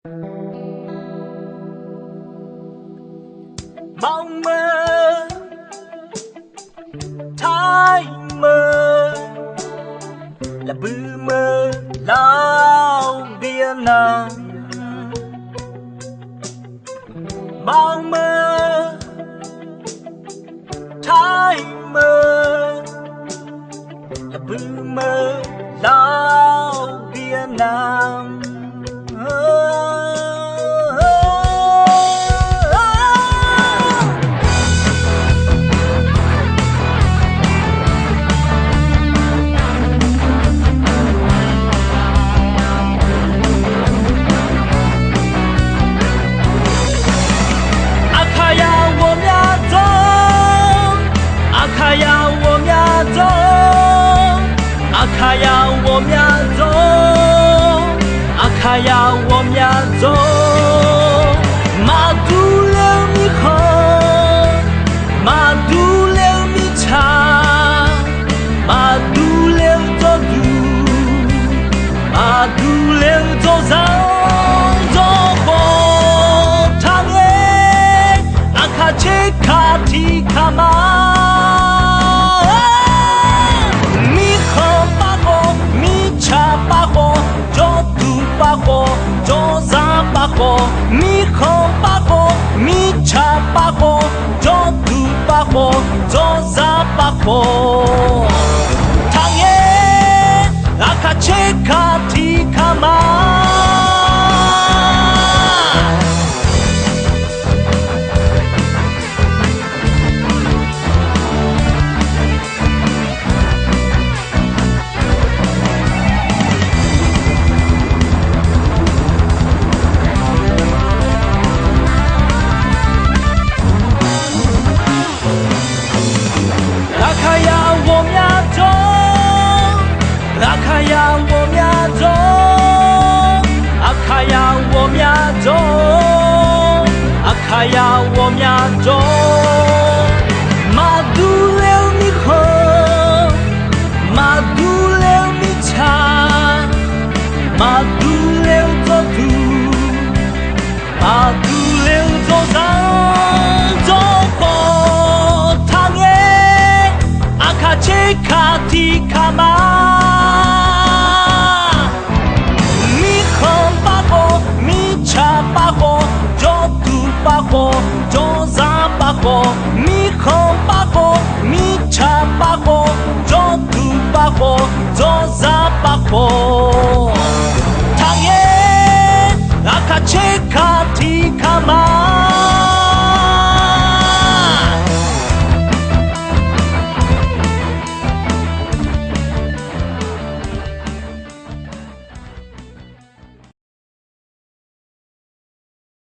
忙么，太么，là bư mơ lao bia nắng bao mơ thái mơ là bư mơ lao bia nắng阿卡呀，我们呀走，阿卡呀，我们呀走，马杜了米喝，马杜了米茶，马杜了走路，马杜了走上走过汤耶，阿卡切卡提卡玛。mi không ba ho mi cha ba ho cho tu ba ho cho za ba ho thang ye aka che ka ti kama阿呀，我们呀走，马杜了米喝，马杜了米茶，马杜了走路，马杜了走上走过汤耶，阿卡切卡提卡玛。巴火，做啥巴火？米空巴火，米茶巴火，做土巴火，做啥巴火？